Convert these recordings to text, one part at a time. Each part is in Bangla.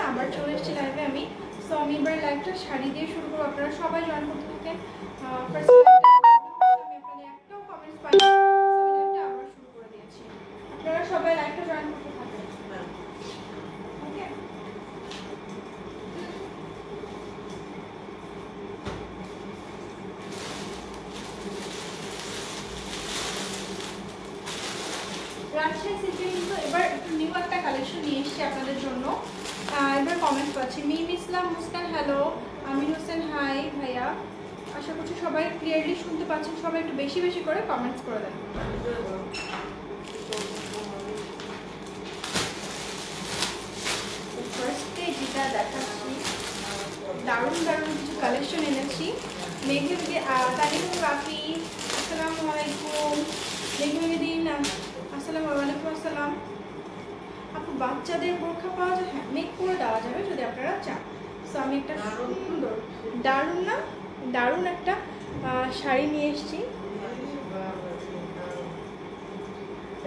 আবার চলে এসেছি লাইভে আমি। সো আমি এবার লাইভটা শাড়ি দিয়ে শুরু করবো, আপনারা সবাই জয়েন করতে থাকেন। আমি আপনাদের একটাও কমেন্টস পাইনি, লাইভটা আবার শুরু করে দিয়েছি। আপনারা সবাই লাইভটা জয়েন করতে থাকেন। ওকে, রাজশাহী সিল্কের কিন্তু এবার একটু নিউ একটা কালেকশন নিয়ে এসেছি আপনাদের জন্য। এবার কমেন্টস পাচ্ছি, মিম ইসলাম মুস্কান হ্যালো, আমির হোসেন হাই ভাইয়া, আশা করছি সবাই ক্লিয়ারলি শুনতে পাচ্ছেন। সবাই একটু বেশি বেশি করে কমেন্টস করে দেন। ফার্স্টে যেটা দেখাচ্ছি, দারুণ দারুণ কিছু কালেকশন এনেছি। মেঘমেদি তালিম রাফি, আসসালামু আলাইকুম। মেঘমেদিন আসসালামু আলাইকুম। আসসালাম আপু, বাচ্চাদের বোরখা পাওয়া যায়? হ্যাঁ, মেক করে দেওয়া যাবে যদি আপনারা চান। সো আমি একটা সুন্দর দারুণ না দারুণ একটা শাড়ি নিয়ে এসেছি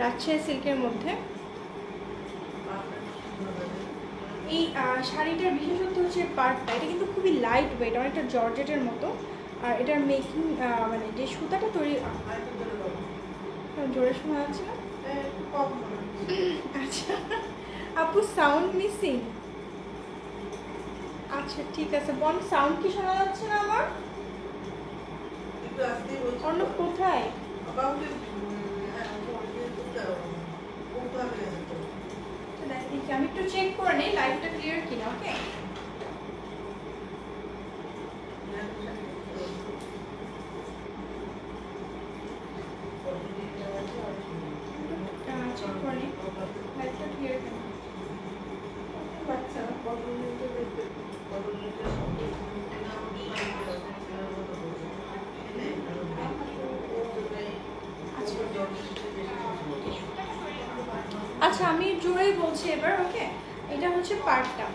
রাজশাহী সিল্কের মধ্যে। এই শাড়িটার বিশেষত্ব হচ্ছে পার্টটা, এটা কিন্তু খুবই লাইট ওয়েট, অনেকটা জর্জেটের মতো। আর এটার মেকিং মানে যে সুতাটা তৈরি, জোরে শোনা যাচ্ছে না? আচ্ছা আপু, সাউন্ড মিসিং। আচ্ছা ঠিক আছে বোন, সাউন্ড কি শোনা যাচ্ছে না আমার? অন্য কোথায়? আমি একটু চেক করে নিই লাইভটা ক্লিয়ার কিনা। ওকে, চেক করে নিই লাইভটা ক্লিয়ার কিনা। আচ্ছা আমি জোরেই বলছি এবার। ওকে, এটা হচ্ছে পার্টটা,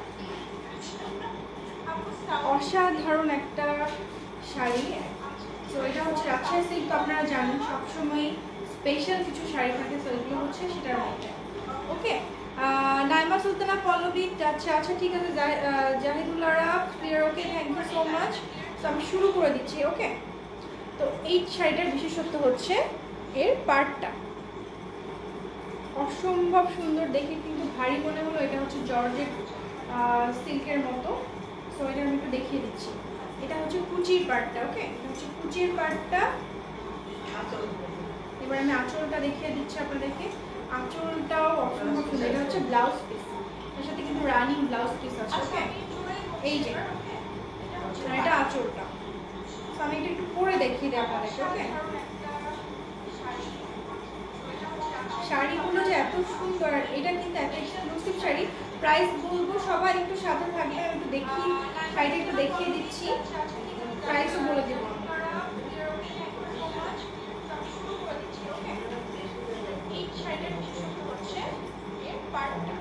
অসাধারণ একটা শাড়ি। তো এটা হচ্ছে রাজশাহী সিল্ক, তো আপনারা জানেন সবসময় স্পেশাল কিছু শাড়ি থাকে, তো এগুলো হচ্ছে সেটার মধ্যে। ওকে, নাইমা সুলতানা পল্লবী, আচ্ছা আচ্ছা ঠিক আছে। জাহিদুল্লাহরা clear, okay thank you so much. তো আমি শুরু করে দিচ্ছি। ওকে, তো এই শাড়িটার বিশেষত্ব হচ্ছে এর পার্টটা অসম্ভব সুন্দর, দেখে কিন্তু ভারী মনে হলো। এটা হচ্ছে জর্জেট সিল্কের মতো। সো এটা আমি একটু দেখিয়ে দিচ্ছি। এটা হচ্ছে কুচির পার্টটা। ওকে, এটা হচ্ছে কুচির পার্টটা। এবার আমি আঁচলটা দেখিয়ে দিচ্ছি আপনাদেরকে। আঁচলটাও অসম্ভব সুন্দর। এটা হচ্ছে ব্লাউজ পিস, এর সাথে কিন্তু রানিং ব্লাউজ পিস আছে। ওকে, এই যে এটা আঁচলটা। তো আমি এটা একটু পরে দেখিয়ে দিই আপনাদেরকে। ওকে, শাড়িগুলো যে এত সুন্দর, এটা কিন্তু এত এক্সক্লুসিভ শাড়ি। প্রাইস বলবো, সবাই একটু সাথে থাকবে। আমি একটু দেখি শাড়িটা একটু দেখিয়ে দিচ্ছি, প্রাইসও বলে দেবো। এই শাড়িটার বিশেষত্ব হচ্ছে এর পার্টটা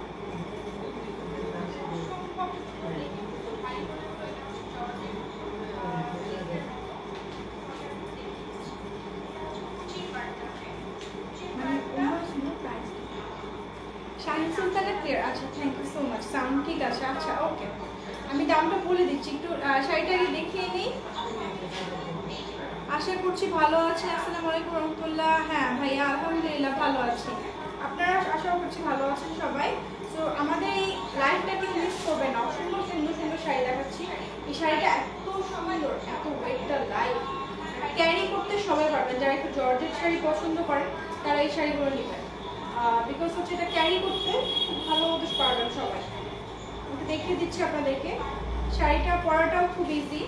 শাহিন সুলতানা ক্লিয়ার। আচ্ছা thank you so much, sound ঠিক আছে। আচ্ছা ওকে, আমি দামটা বলে দিচ্ছি, একটু শাড়িটা দেখিয়ে নিই। আশা করছি ভালো আছেন। আসসালামু আলাইকুম রহমতুল্লাহ। হ্যাঁ ভাইয়া আলহামদুলিল্লাহ ভালো আছি, আপনারা আশা করছি ভালো আছেন সবাই। তো আমাদের এই লাইভটাকে মিস করবেন না, সুন্দর সুন্দর সুন্দর শাড়ি দেখাচ্ছি। এই শাড়িটা এত সুন্দর, এত ওয়েটটা লাইট, ক্যারি করতে সবাই পারবেন। যারা একটু জর্জেট শাড়ি পছন্দ করেন তারা এই শাড়িগুলো নেবেন, বিকজ হচ্ছে এটা ক্যারি করতে খুব ভালো মতো পারবেন সবাই। ওকে দেখিয়ে দিচ্ছি আপনাদেরকে। শাড়িটা পরাটাও খুব ইজি।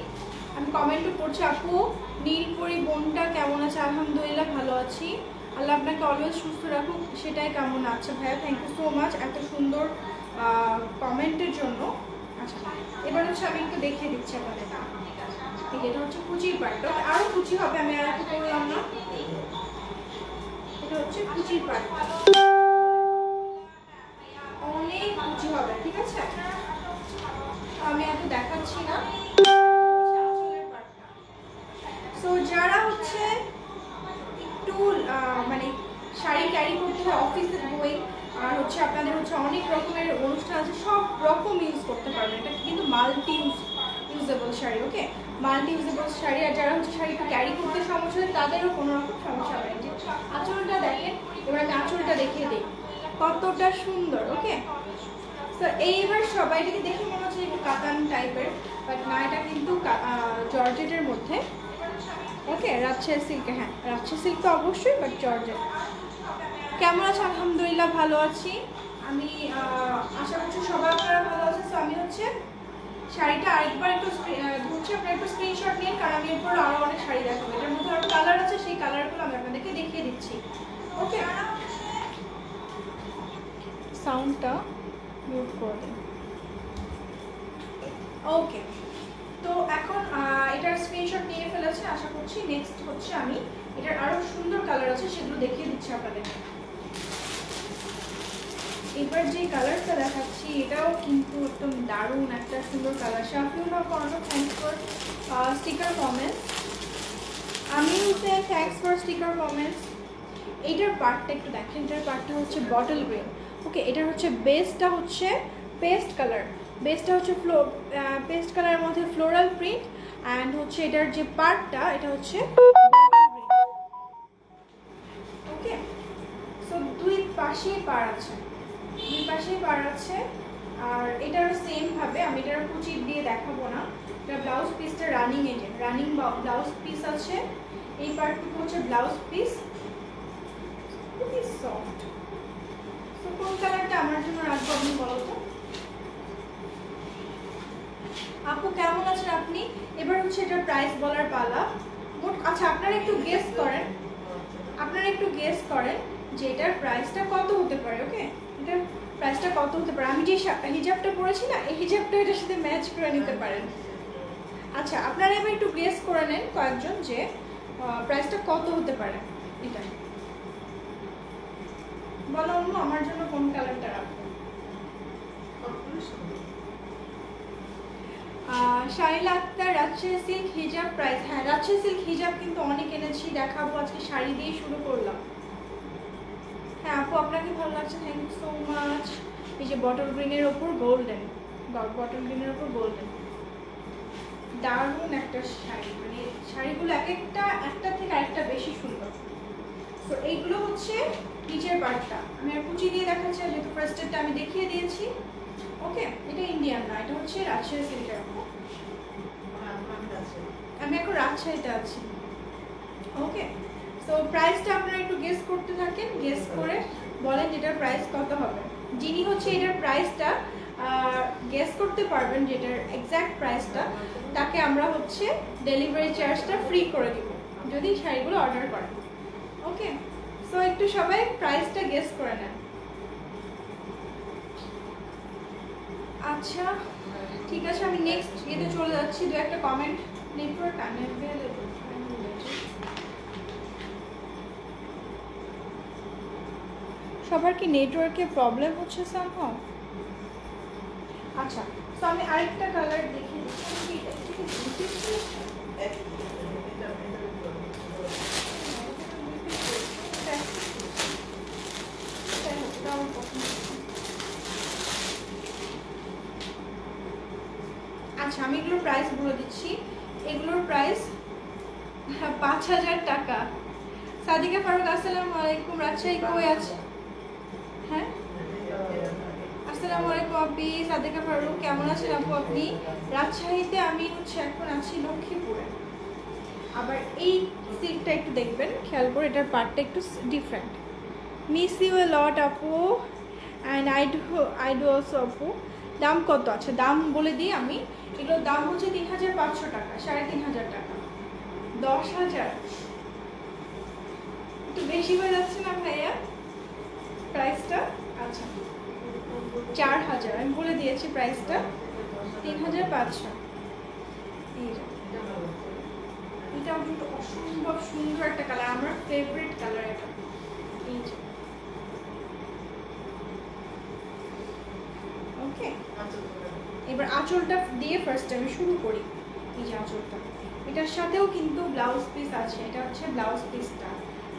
আমি কমেন্টও করছি, আপু নীলপরি বোনটা কেমন আছে? আলহামদুলিল্লাহ ভালো আছি, আল্লাহ আপনাকে অলওয়েজ সুস্থ রাখুক, সেটাই কেমন আছে ভাইয়া। থ্যাংক ইউ সো মাচ এত সুন্দর কমেন্টের জন্য। আচ্ছা এবার হচ্ছে আমি একটু দেখিয়ে দিচ্ছি আপনাদের। ঠিক, এটা হচ্ছে কুচির পার্ট, আরও কুচি হবে, আমি আর একটু করলাম না। এটা হচ্ছে কুচির পার্ট, অনেক অনেক রকমের অনুষ্ঠান আছে, সব রকম ইউজ করতে পারবেন। এটা কিন্তু মাল্টি ইউজেবল শাড়ি, ওকে, মাল্টি ইউজেবল শাড়ি। আর যারা হচ্ছে শাড়িটা ক্যারি করতে সমস্যা হয় তাদেরও কোনো রকম সমস্যা হয় না। যে আঁচলটা দেখেন, এবার আমি আঁচলটা দেখিয়ে দিই কতটা সুন্দর, ওকে। তো এইবার সবাইটাকে দেখে মনে হচ্ছে একটু কাতান টাইপের, বাট না, এটা কিন্তু জর্জেটের মধ্যে, ওকে, রাজশাহী সিল্কে। হ্যাঁ, রাজশাহী সিল্ক তো অবশ্যই, বাট জর্জেট। কেমন আছে? আলহামদুলিল্লাহ ভালো আছি আমি। আশা করছি সবাই আপনারা ভালো আছেন। তো আমি হচ্ছে শাড়িটা আরেকবার একটু ধরছি, আপনারা একটু স্ক্রিনশট নিন, কারণ আমি এরপর আরও অনেক শাড়ি দেখাবো। এটার মধ্যে আরও কালার আছে, সেই কালারগুলো আমি আপনাদেরকে দেখিয়ে দিচ্ছি, ওকে। সাউন্ডটা মিউট করে দিন, ওকে। তো এখন এটার স্ক্রিনশট নিয়ে ফেলেছে আশা করছি। নেক্সট হচ্ছে আমি এটার আরও সুন্দর কালার আছে, সেগুলো দেখিয়ে দিচ্ছি আপনাদের। এবার যে কালারটা দেখাচ্ছি এটাও কিন্তু একদম দারুণ একটা সুন্দর colour. Shafiul Haque Arnob, thanks for sticker comments. আমিও থ্যাংকস ফর স্টিকার কমেন্টস। এইটার পার্টটা একটু দেখেন, এটার পার্টটা হচ্ছে বটল গ্রিন, ওকে। এটার হচ্ছে বেসটা হচ্ছে পেস্ট কালার, বেসটা হচ্ছে পেস্ট কালারের মধ্যে ফ্লোরাল প্রিন্ট, অ্যান্ড হচ্ছে এটার যে পার্টটা এটা হচ্ছে ওকে। সো দুই পাশেই পার আছে, দুই পাশেই পার আছে। আর এটারও সেম ভাবে, আমি এটার কুচি দিয়ে দেখাবো না। এটা ব্লাউজ পিসটা রানিং, এই যে রানিং ব্লাউজ পিস আছে। এই পার্টটুকু হচ্ছে ব্লাউজ পিস, খুবই সফট। তো কোন কালারটা আমার জন্য রাখবো আপনি বলো তো? আপু কেমন আছেন আপনি? এবার হচ্ছে এটার প্রাইস বলার পালা। আচ্ছা, আপনারা একটু গেস করেন, আপনারা একটু গেস করেন যে এটার প্রাইসটা কত হতে পারে, ওকে। এটার প্রাইসটা কত হতে পারে? আমি যে হিজাবটা পরেছি না, এই হিজাবটা এটার সাথে ম্যাচ করে নিতে পারেন। আচ্ছা, আপনারা এবার একটু গেস করে নেন কয়েকজন যে প্রাইসটা কত হতে পারে। এটা বলো অন্য, আমার জন্য কোন কালারটা রাখবো? শাইলা আক্তার, রাজশাহী সিল্ক হিজাব প্রাইস। হ্যাঁ, রাজশাহী সিল্ক হিজাব কিন্তু অনেক এনেছি, দেখাবো। আজকে শাড়ি দিয়ে শুরু করলাম। হ্যাঁ আপু, আপনাকে ভালো লাগছে, থ্যাংক ইউ সো মাচ। এই যে বটল গ্রিনের ওপর গোল্ডেন, বটল গ্রিনের ওপর গোল্ডেন, দারুণ একটা শাড়ি। মানে শাড়িগুলো একটা থেকে আরেকটা বেশি সুন্দর। তো এইগুলো হচ্ছে নিচের পার্টটা, আমি আর কুচি দিয়ে দেখাচ্ছি, যেহেতু ফার্স্টেরটা আমি দেখিয়ে দিয়েছি, ওকে। এটা ইন্ডিয়ান না, এটা হচ্ছে রাজশাহী সিল্কের। আমি এখন রাজশাহীতে আছি, ওকে। তো প্রাইসটা আপনারা একটু গেস করতে থাকেন, গেস করে বলেন যেটার প্রাইস কত হবে। যিনি হচ্ছে এটার প্রাইসটা গেস করতে পারবেন, যেটার এক্স্যাক্ট প্রাইসটা, তাকে আমরা হচ্ছে ডেলিভারি চার্জটা ফ্রি করে দিব যদি শাড়িগুলো অর্ডার করেন, ওকে। সো একটু সবাই প্রাইসটা গেস করে নেন। আচ্ছা ঠিক আছে, আমি নেক্সট ইয়েতে চলে যাচ্ছি। দু একটা কমেন্ট। নেটওয়ার্ক আনএভেলেবল, সবার কি নেটওয়ার্কে প্রবলেম হচ্ছে সামহাও? আচ্ছা, তো আমি আরেকটা কালার দেখিয়ে দিচ্ছি। আচ্ছা, আমি এগুলোর প্রাইস বলে দিচ্ছি। এগুলোর প্রাইস ৫,০০০ টাকা। সাদিকা ফারুক, আসসালামু আলাইকুম। রাজশাহী কই আছে? হ্যাঁ, আসসালামু আলাইকুম আপি। সাদিকা ফারুক, কেমন আছেন আপু আপনি? রাজশাহীতে আমি হচ্ছে এখন আছি লক্ষ্মীপুরে। আবার এই সিটটা একটু দেখবেন খেয়াল করে, এটার পার্টটা একটু different. Miss U A lot আপু, অ্যান্ড আই ডু অলসো আপু। দাম কত? আচ্ছা, দাম বলে দিই আমি। এগুলোর দাম হচ্ছে ৩৫০০ টাকা, ৩৫০০ টাকা। ১০,০০০ একটু বেশি হয়ে যাচ্ছে না ভাইয়া প্রাইসটা? আচ্ছা, ৪,০০০ আমি বলে দিয়েছি প্রাইসটা, ৩৫০০। এটা কিন্তু অসম্ভব সুন্দর একটা কালার, আমার ফেভারিট কালার এটা। ওকে, এবার আঁচলটা দিয়ে ফার্স্ট আমি শুরু করি। এই যে আঁচলটা, এটার সাথেও কিন্তু ব্লাউজ পিস আছে। এটা হচ্ছে ব্লাউজ পিসটা,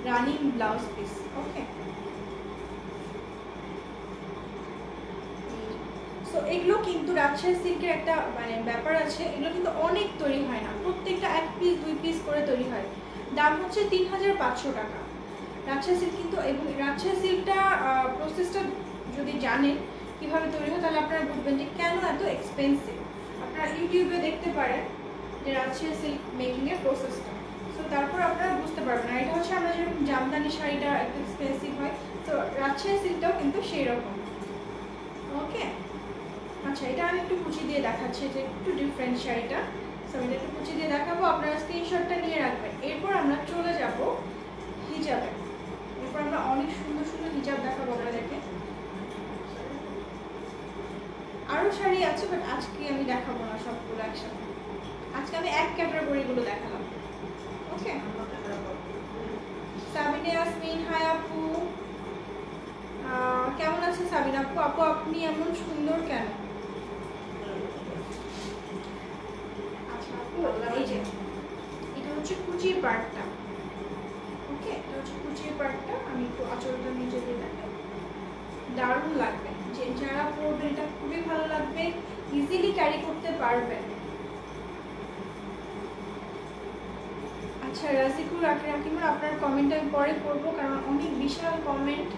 রানিং ব্লাউজ পিস, ওকে। সো এগুলো কিন্তু রাজশাহী সিল্কের একটা মানে ব্যাপার আছে, এগুলো কিন্তু অনেক তৈরি হয় না, প্রত্যেকটা 1 পিস 2 পিস করে তৈরি হয়। দাম হচ্ছে 3500 টাকা রাজশাহী সিল্ক কিন্তু। এবং রাজশাহী সিল্কটা প্রসেসটা যদি জানেন কীভাবে তৈরি হয় তাহলে আপনারা বুঝবেন যে কেন এত এক্সপেন্সিভ। আপনারা ইউটিউবে দেখতে পারেন যে রাজশাহী সিল্ক মেকিংয়ের প্রসেসটা, সো তারপর আপনারা বুঝতে পারবেন। আর এটা হচ্ছে আমরা যেরকম জামদানি শাড়িটা একটু এক্সপেন্সিভ হয়, তো রাজশাহী সিল্কটাও কিন্তু সেই রকম। ওকে, আচ্ছা এটা আমি একটু কুচি দিয়ে দেখাচ্ছি, যে একটু ডিফারেন্ট শাড়িটা, সো আমি একটু কুচি দিয়ে দেখাবো, আপনারা স্ক্রিনশটটা নিয়ে রাখবেন। এরপর আমরা চলে যাব হিজাবে। এরপর আমরা অনেক সুন্দর সুন্দর হিজাব দেখাবো আপনাদেরকে। আরও শাড়ি আছে, বাট আজকে আমি দেখাবো না সবগুলো একসাথে, আজকে আমি এক ক্যাটাগরিগুলো দেখালাম। ওকে, সাবিনা ইয়াসমিন, হাই আপু, কেমন আছেন সাবিনা আপু? আপু আপনি এমন সুন্দর কেন? আচ্ছা আপু, এই যে এটা হচ্ছে কুচির পার্টটা। ওকে, এটা হচ্ছে কুচির পার্টটা, আমি একটু আঁচলটা নিচে দিয়ে দেখাই, দারুণ লাগবে, যে যারা পরবেন এটা খুবই ভালো লাগবে, ইজিলি ক্যারি করতে পারবেন। আচ্ছা রাজিকুল রাকিমুর, আপনার কমেন্ট আমি পরে করবো, কারণ অনেক বিশাল কমেন্ট,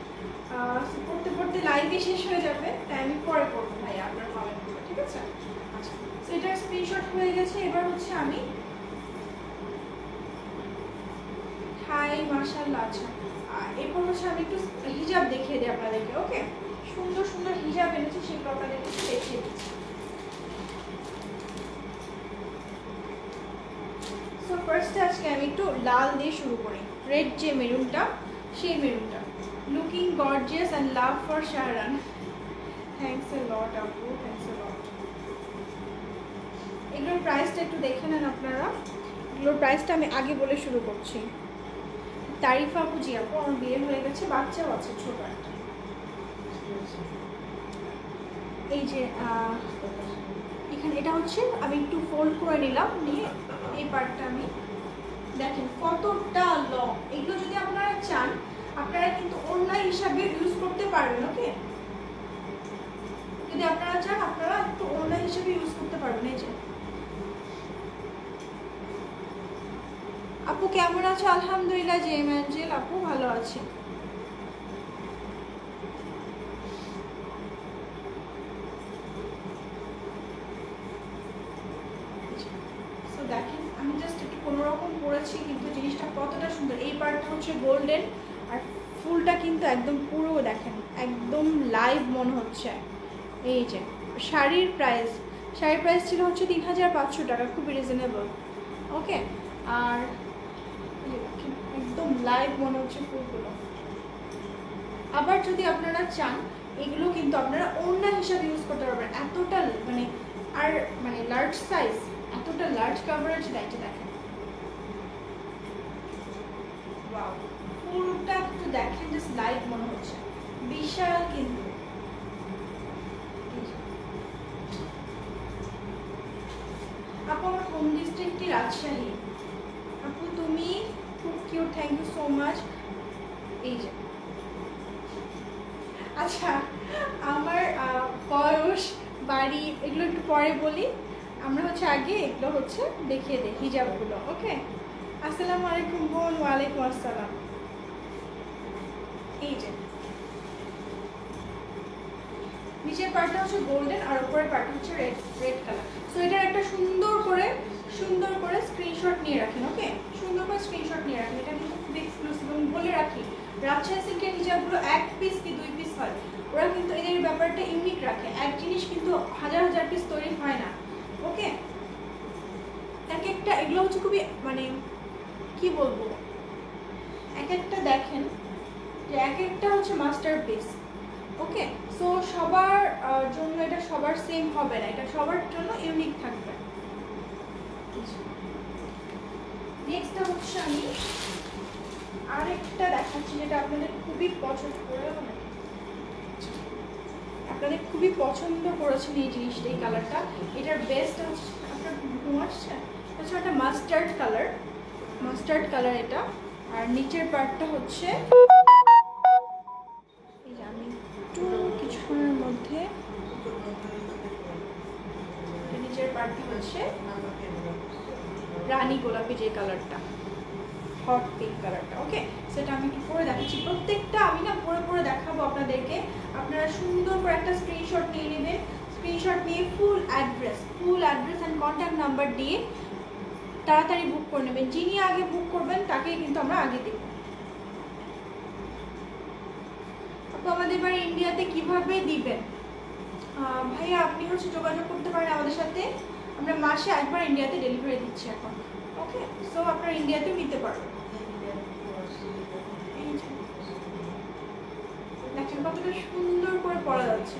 পড়তে পড়তে লাইভে শেষ হয়ে যাবে, তাই আমি পরে করবো ভাই আপনার কমেন্টগুলো, ঠিক আছে? আচ্ছা, সো এটার স্ক্রিনশট হয়ে গেছে। এবার হচ্ছে আমি হাই মাশাআল্লাহ। আচ্ছা, এরপর হচ্ছে আমি একটু হিজাব দেখিয়ে দিই আপনাদেরকে। ওকে, সুন্দর সুন্দর হিজাব এনেছি, সেগুলো আপনাদেরকে দেখিয়ে দিচ্ছি। সো ফার্স্টে আজকে আমি একটু লাল দিয়ে শুরু করি, রেড যে মেরুনটা, সেই মেরুনটা। Looking gorgeous and love for Shahran, thanks a lot আপু, থ্যাংকস এ লট। এগুলোর প্রাইসটা একটু দেখে নেন আপনারা, এগুলোর প্রাইসটা আমি আগে বলে শুরু করছি। তারিফা আপু, জি আপু আমার বিয়ে হয়ে গেছে, বাচ্চাও আছে ছোট একটা। এই যে এখানে এটা হচ্ছে আমি একটু ফোল্ড করে নিলাম, নিয়ে এই পার্টটা আমি দেখেন কতটা লং। এগুলো যদি আপনারা চান আপনারা কিন্তু ওড়না হিসাবে ইউজ করতে পারবেন। ওকে, যদি আপনারা চান আপনারা একটু ওড়না হিসাবে ইউজ করতে পারবেন। এই যে আপু কেমন আছো? আলহামদুলিল্লাহ, জেম অ্যাঞ্জেল আপু ভালো আছি। দেখেন আমি জাস্ট একটু কোনোরকম পরেছি, কিন্তু জিনিসটা কতটা সুন্দর। এই পার্টটা হচ্ছে গোল্ডেন, আর ফুলটা কিন্তু একদম পুরো দেখেন একদম লাইভ মনে হচ্ছে। এই যে শাড়ির প্রাইস ছিল হচ্ছে 3500 টাকা, খুবই রিজনেবল। ওকে, আর একদম লাইভ মনে হচ্ছে ফুলগুলো। আবার যদি আপনারা চান এগুলো কিন্তু আপনারা ওড়না হিসাবে ইউজ করতে পারবেন, এতটা মানে আর মানে লার্জ সাইজ, এতটা লার্জ কভারেজ লাইটে দেখেন। ওয়াও, ফুলটা একটু দেখেন, জাস্ট লাইভ মনে হচ্ছে, বিশাল কিন্তু। আপু আমার হোম ডিস্ট্রিক্টটি রাজশাহী। আপু তুমি খুব cute, thank you so much. এই যে আচ্ছা, আমার বয়স, বাড়ি এগুলো একটু পরে বলি, আমরা হচ্ছে আগে এগুলো হচ্ছে দেখিয়ে দিই হিজাবগুলো। ওকে, আসসালামু আলাইকুম বোন। ওয়ালাইকুম আসসালাম। এই যে নিচের পার্টটা হচ্ছে গোল্ডেন আর উপরের পার্টটা হচ্ছে রেড কালার। সো এটার একটা সুন্দর করে স্ক্রিনশট নিয়ে রাখেন। ওকে, সুন্দর করে স্ক্রিনশট নিয়ে রাখেন, এটা কিন্তু খুব এক্সক্লুসিভ। এবং বলে রাখি রাজশাহী সিল্কের হিজাবগুলো 1 পিস কি 2 পিস হয়, ওরা কিন্তু এদের ব্যাপারটা ইউনিক রাখে, এক জিনিস কিন্তু হাজার হাজার পিস তৈরি হয় না। ওকে, এক একটা এগুলো হচ্ছে খুবই মানে কি বলবো, এক একটা দেখেন যে এক একটা হচ্ছে মাস্টার পিস। ওকে, সো সবার জন্য এটা সবার সেম হবে না, এটা সবার জন্য ইউনিক থাকবে। নেক্সটটা হচ্ছে আমি আরেকটা দেখাচ্ছি, যেটা আপনাদের খুবই পছন্দ করে, আপনাদের খুবই পছন্দ করেছেন এই জিনিসটা, এই কালারটা। এটার বেস্ট হচ্ছে আপনার ঘুম আসছে, আচ্ছা একটা মাস্টার্ড কালার এটা। আর নিচের পার্টটা হচ্ছে এই যে আমি একটু কিছুক্ষণের মধ্যে পার্টটি হচ্ছে রানী গোলাপি যে কালারটা, হট পিঙ্ক কালারটা। ওকে, সেটা আমি একটু পরে দেখাচ্ছি। প্রত্যেকটা আমি না পরে দেখাবো আপনাদেরকে। আপনারা সুন্দর করে একটা স্ক্রিনশট নিয়ে নেবেন। স্ক্রিনশট নিয়ে full address and contact number দিয়ে তাড়াতাড়ি বুক করে নেবেন। যিনি আগে বুক করবেন তাকেই কিন্তু আমরা আগে দেব। তো আমাদের এবার ইন্ডিয়াতে কিভাবে দিবেন ভাইয়া, আপনি হচ্ছে যোগাযোগ করতে পারেন আমাদের সাথে। আমরা মাসে একবার ইন্ডিয়াতে ডেলিভারি দিচ্ছি এখন। ওকে, সো আপনারা ইন্ডিয়াতেও নিতে পারবেন। দেখেন কতটা সুন্দর করে পরা যাচ্ছে।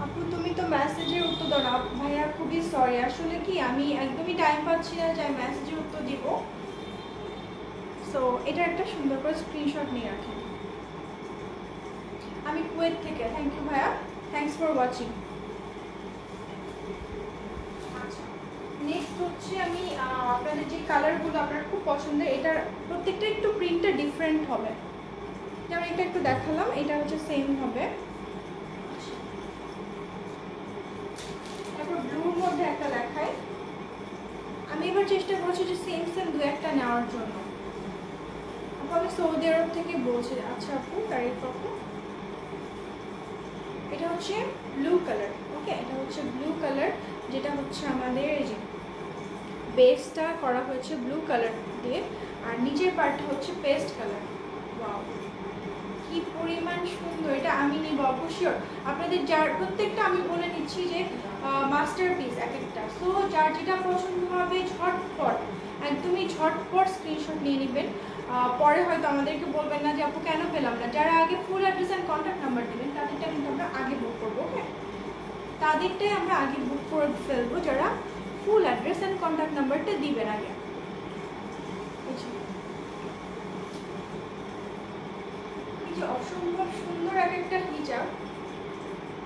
আপু তুমি তো মেসেজের উত্তর দাও না। ভাইয়া খুবই সরি, আসলে কি আমি একদমই টাইম পাচ্ছি না যে মেসেজের উত্তর দিব। সো এটা একটা সুন্দর করে স্ক্রিনশট নিয়ে রাখেন। আমি কুয়েত থেকে। থ্যাংক ইউ ভাইয়া, থ্যাংকস ফর ওয়াচিং। আচ্ছা, নেক্সট হচ্ছে আমি আপনাদের যে কালারগুলো আপনার খুব পছন্দের, এটার প্রত্যেকটা একটু প্রিন্টটা ডিফারেন্ট হবে। যেমন এটা একটু দেখালাম, এটা হচ্ছে সেম হবে। তারপর ব্লুর মধ্যে একটা দেখাই। আমি এবার চেষ্টা করছি যে সেম দু একটা নেওয়ার জন্য। আপু আমি সৌদি আরব থেকে বলছি। আচ্ছা আপু, তারিখ আপু, এটা হচ্ছে ব্লু কালার। ওকে, এটা হচ্ছে ব্লু কালার, যেটা হচ্ছে আমাদের এই যে বেসটা করা হয়েছে ব্লু কালার দিয়ে, আর নিচের পার্টটা হচ্ছে পেস্ট কালার। ওয়াও, কি পরিমাণ সুন্দর! এটা আমি নিব অবশ্যই। আপনাদের যার প্রত্যেকটা আমি বলে নিচ্ছি যে মাস্টারপিস এক একটা। সো যার যেটা পছন্দ হবে ঝটপট, একদমই ঝটপট স্ক্রিনশট নিয়ে নেবেন। পরে হয়তো আমাদেরকে বলবেন না যে আপু কেন পেলাম না। যারা আগে full address and contact number দেবেন তাদেরটা কিন্তু আমরা আগে বুক করবো। ওকে, তাদেরটাই আমরা আগে বুক করে ফেলবো, যারা ফুল অ্যাড্রেস অ্যান্ড কন্ট্যাক্ট নাম্বারটা দিবেন আগে। অসম্ভব সুন্দর এক একটা হিজাব,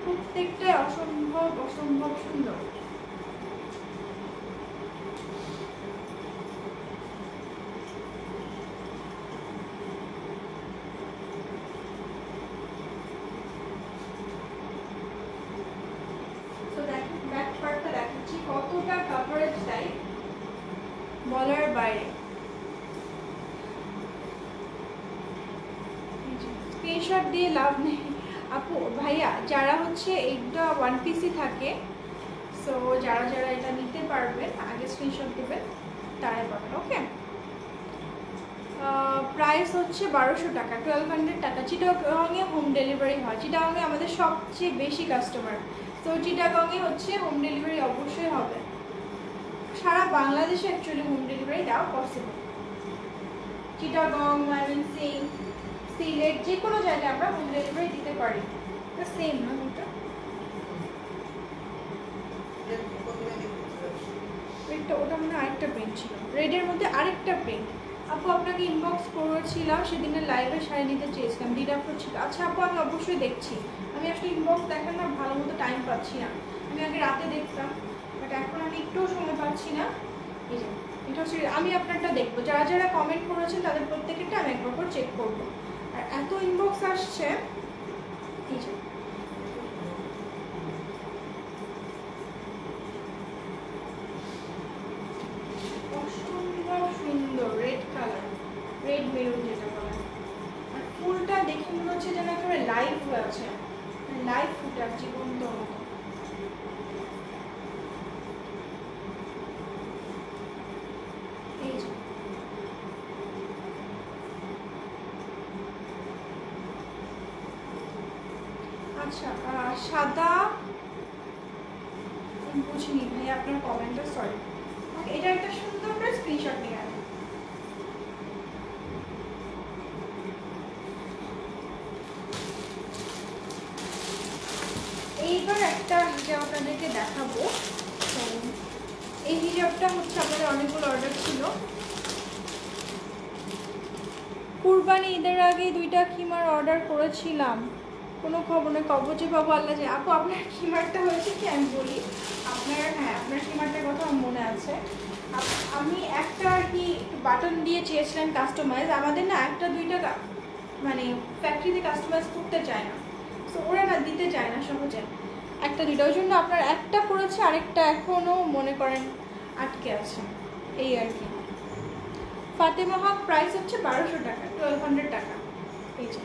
প্রত্যেকটাই অসম্ভব সুন্দর। তো দেখেন ব্যাক পার্টটা দেখাচ্ছি, কতটা কভারেজ দেয় বলার বাইরে। স্ক্রিনশট দিয়ে লাভ নেই আপু। ভাইয়া যারা হচ্ছে এইটা ওয়ান পিসই থাকে, সো যারা এটা নিতে পারবেন আগে স্ক্রিনশট দেবেন, তারাই পাবেন। ওকে, প্রাইস হচ্ছে 1200 টাকা, 1200 টাকা। চিটাগংয়ে হোম ডেলিভারি হয়। চিটাগংয়ে আমাদের সবচেয়ে বেশি কাস্টমার, তো চিটাগংয়ে হচ্ছে হোম ডেলিভারি অবশ্যই হবে। সারা বাংলাদেশে অ্যাকচুয়ালি হোম ডেলিভারি দেওয়া পসিবল। চিটাগং, ময়মনসিং, সিলেট, যে কোনো জায়গায় আমরা হোম ডেলিভারি দিতে পারি। এটা সেম না? ওটা মানে আরেকটা প্রিন্ট ছিল, রেডের মধ্যে আরেকটা প্রিন্ট। আপু আপনাকে ইনবক্স করেছিলাম, সেদিনের লাইভে শাড়ি নিতে চেয়েছিলাম, দিদাপুর ছিল। আচ্ছা আপু, আমি অবশ্যই দেখছি। আমি আসলে ইনবক্স দেখার না ভালো মতো টাইম পাচ্ছি না। আমি আগে রাতে দেখতাম, বাট এখন আমি একটুও সময় পাচ্ছি না। এই যে এটা হচ্ছে, আমি আপনারটা দেখবো। যারা কমেন্ট করেছেন তাদের প্রত্যেকেরটা আমি একবার করে চেক করবো। আর এত ইনবক্স আসছে, এই যে অসম্ভব সুন্দর রেড কালার, রেড মেরুন যেটা বলে। আর ফুলটা দেখে মনে হচ্ছে যেন একেবারে লাইভ হয়ে আছে, লাইভ ফুটার জীবন্ত মতো। আচ্ছা, সাদা বুঝিনি ভাই আপনার কমেন্টটা, সরি। ওকে, এটা একটা সুন্দর করে স্ক্রিনশট নিয়ে আসুন। এইবার একটা হিজাব আপনাদেরকে দেখাবো। তো এই হিজাবটা হচ্ছে আমাদের অনেকগুলো অর্ডার ছিল। কুরবানি ঈদের আগে 2টা খিমার অর্ডার করেছিলাম, কোনো খবর নেই, কবে যে পাবো আল্লাহ জানে। আপু আপনার খিমারটা হয়েছে কি আমি বলি আপনার, হ্যাঁ আপনার খিমারটার কথা আমার মনে আছে। আমি একটা আর কি বাটন দিয়ে চেয়েছিলাম কাস্টমাইজ, আমাদের না 1-2টা মানে ফ্যাক্টরিতে কাস্টমাইজ করতে চায় না, তো ওরা না দিতে চায় না সহজে 1-2টা, ওই জন্য আপনার একটা করেছে, আরেকটা এখনও মনে করেন আটকে আছে, এই আর কি। ফাতেমা হক প্রাইস হচ্ছে 1200 টাকা, 1200 টাকা। এই যে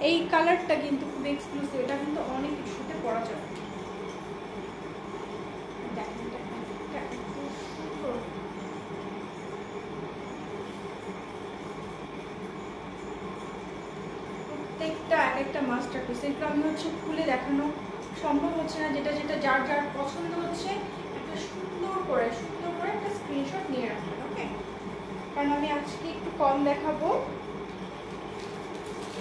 এই কালারটা কিন্তু খুব এক্সক্লুসিভ, এটা কিন্তু অনেক কিছুতে পরা যাবে। প্রত্যেকটা এক একটা মাস্টারপিস, এগুলো আমি হচ্ছে খুলে দেখানো সম্ভব হচ্ছে না, যেটা যেটা যার যার পছন্দ হচ্ছে একটা সুন্দর করে একটা স্ক্রিনশট নিয়ে রাখবেন, ওকে? কারণ আমি আজকে একটু কম দেখাবো,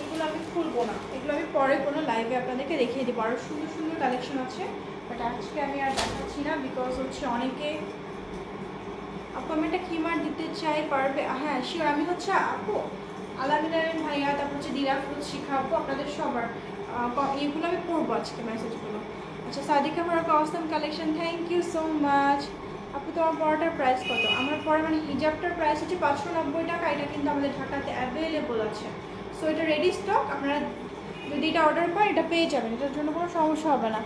এগুলো আমি খুলবো না, এগুলো আমি পরে কোনো লাইভে আপনাদেরকে দেখিয়ে দেবো। আরও সুন্দর সুন্দর কালেকশন আছে, বাট আজকে আমি আর দেখাচ্ছি না, বিকজ হচ্ছে অনেকে আপু আমি একটা খিমার দিতে চাই, পারবে? হ্যাঁ শিওর, আমি হচ্ছে আপু আলামিন ভাইয়া, তারপর হচ্ছে দিরাফরুজ শিখাবো আপনাদের সবার, এগুলো আমি পড়বো আজকে মেসেজগুলো। আচ্ছা Sadika Farak awesome collection, thank you so much. আপু তোমার পড়াটার প্রাইস কত? আমার পড়া মানে হিজাবটার প্রাইস হচ্ছে 590 টাকা, এটা কিন্তু আমাদের ঢাকাতে অ্যাভেলেবল আছে। সো এটা রেডি স্টক, আপনারা যদি এটা অর্ডার করেন এটা পেয়ে যাবেন, এটার জন্য কোনো সমস্যা হবে না।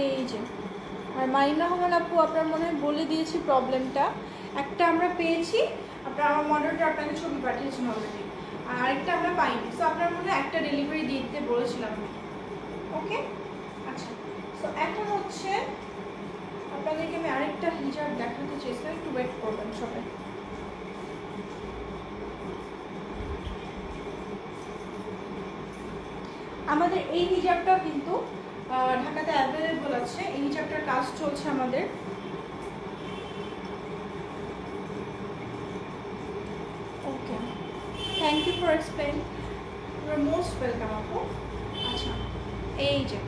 এই যে, আর মাইনা রহমান আপু আপনার মনে হয় বলে দিয়েছি প্রবলেমটা, একটা আমরা পেয়েছি, আপনার আমার মডেলটা আপনাকে ছবি পাঠিয়েছেন অলরেডি, আর আরেকটা আমরা পাইনি, সো আপনার মনে হয় একটা ডেলিভারি দিয়ে দিতে বলেছিলাম, ওকে? আচ্ছা, সো এখন হচ্ছে আপনাদেরকে আমি আরেকটা হিজাব দেখাতে চেয়েছিলাম, একটু ওয়েট করবেন সবাই। আমাদের এই হিজাবটাও কিন্তু ঢাকাতে অ্যাভেলেবল আছে, এই হিজাবটার কাজ চলছে আমাদের। Okay, thank you for explain, you are most welcome আপু। আচ্ছা এই যে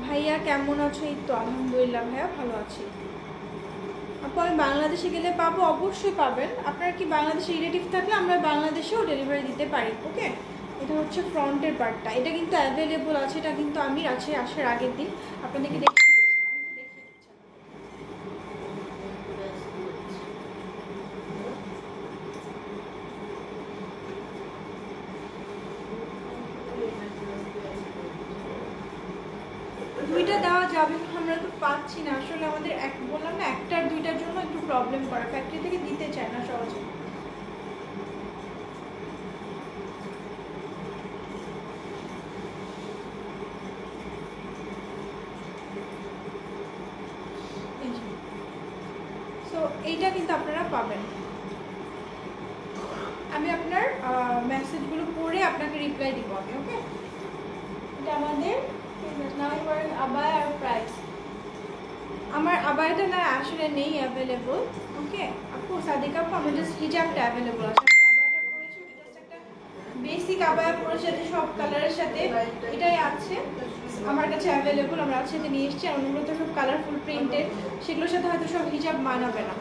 ভাইয়া কেমন আছো? এই তো আলহামদুলিল্লাহ ভাইয়া ভালো আছি। আপু আমি বাংলাদেশে গেলে পাবো? অবশ্যই পাবেন, আপনার কি বাংলাদেশে রিলেটিভ থাকলে আমরা বাংলাদেশেও ডেলিভারি দিতে পারি, ওকে? এটা হচ্ছে ফ্রন্টের পার্টটা, এটা কিন্তু অ্যাভেলেবল আছে, এটা কিন্তু আমি রাজশাহী আসার আগের দিন আপনাদেরকে দেখিয়ে দিয়েছিলাম, আমি দেখিয়ে দিচ্ছি। দুইটা দেওয়া যাবে, আমরা তো পাচ্ছি না আসলে, আমাদের বললাম না 1-2টার জন্য একটু প্রবলেম করে, ফ্যাক্টরি থেকে দিতে চায় না সহজে। সো এইটা কিন্তু আপনারা পাবেন, আমি আপনার মেসেজগুলো পড়ে আপনাকে রিপ্লাই দিব আমি, ওকে? এটা আমাদের আবায়া আর প্রাইস, আমার আবায়াটা না আসলে নেই অ্যাভেলেবল, ওকে আপু সাদিকা আপু আমার জাস্ট হিজাবটা অ্যাভেলেবল আছে, আবায়াটা পরেছি, জাস্ট একটা বেসিক আবায়া পরেছি সব কালারের সাথে, এটাই আছে আমার কাছে অ্যাভেলেবল, আমরা একসাথে নিয়ে এসেছি, আর অন্যগুলো তো সব কালারফুল প্রিন্টেড, সেগুলোর সাথে হয়তো সব হিজাব মানাবে না।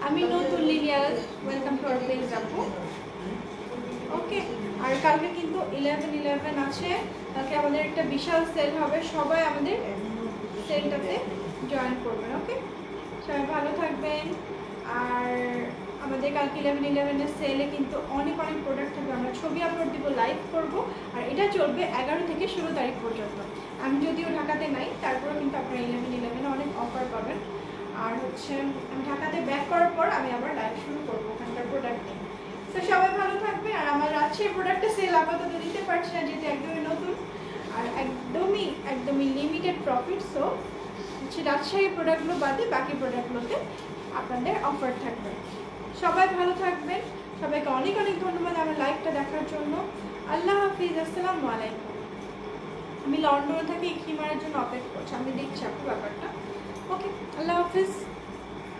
আমি নতুন লিলিয়াস, ওয়েলকাম টু আওয়ার পেজ আপু, ওকে? আর কালকে কিন্তু 11/11 আছে, কালকে আমাদের একটা বিশাল সেল হবে, সবাই আমাদের সেলটাতে জয়েন করবেন, ওকে? সবাই ভালো থাকবেন, আর আমাদের কালকে 11/11 সেলে কিন্তু অনেক অনেক প্রোডাক্ট থাকবে, আমরা ছবি আপলোড দিব, লাইভ করব, আর এটা চলবে 11 থেকে 16 তারিখ পর্যন্ত। আমি যদিও ঢাকাতে নাই, তারপরেও কিন্তু আপনারা 11/11 অনেক অফার পাবেন। আর হচ্ছে আমি ঢাকাতে ব্যাক করার পর আমি আবার লাইভ শুরু করবো ওখানকার প্রোডাক্ট নিয়ে। তো সবাই ভালো থাকবে, আর আমার রাজশাহীর প্রোডাক্টটা সেল আপাতত দিতে পারছি না, যেহেতু একদমই নতুন আর একদমই লিমিটেড প্রফিট, সো হচ্ছে রাজশাহীর প্রোডাক্টগুলো বাদে বাকি প্রোডাক্টগুলোতে আপনাদের অফার থাকবে। সবাই ভালো থাকবেন, সবাইকে অনেক অনেক ধন্যবাদ আমার লাইভটা দেখার জন্য। আল্লাহ হাফিজ, আসসালামু আলাইকুম। আমি লন্ডনে থাকি, খিমারের জন্য অপেক্ষা করছি, আমি দেখছি আপু ব্যাপারটা, ওকে? আল্লাহ হাফিজ।